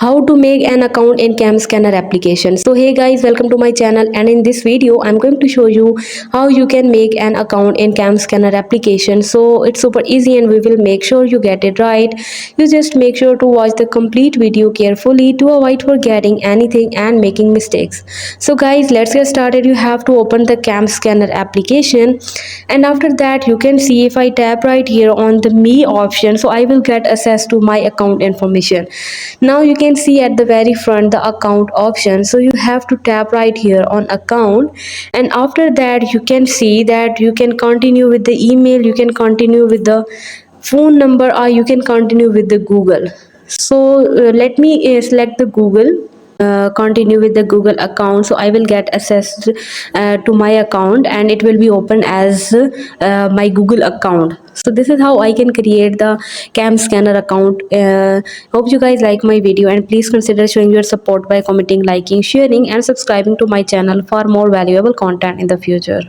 how to make an account in cam scanner application. So hey guys, welcome to my channel, and in this video I'm going to show you how you can make an account in cam scanner application. So it's super easy and we will make sure you get it right. You just make sure to watch the complete video carefully to avoid forgetting anything and making mistakes. So guys, let's get started. You have to open the cam scanner application, and after that you can see, if I tap right here on the me option, so I will get access to my account information. Now you can see at the very front the account option, so you have to tap right here on account, and after that you can see that you can continue with the email, you can continue with the phone number, or you can continue with the Google. So let me select the Google. Continue with the Google account, so I will get access to my account and it will be open as my Google account. So this is how I can create the cam scanner account. Hope you guys like my video, and please consider showing your support by commenting, liking, sharing and subscribing to my channel for more valuable content in the future.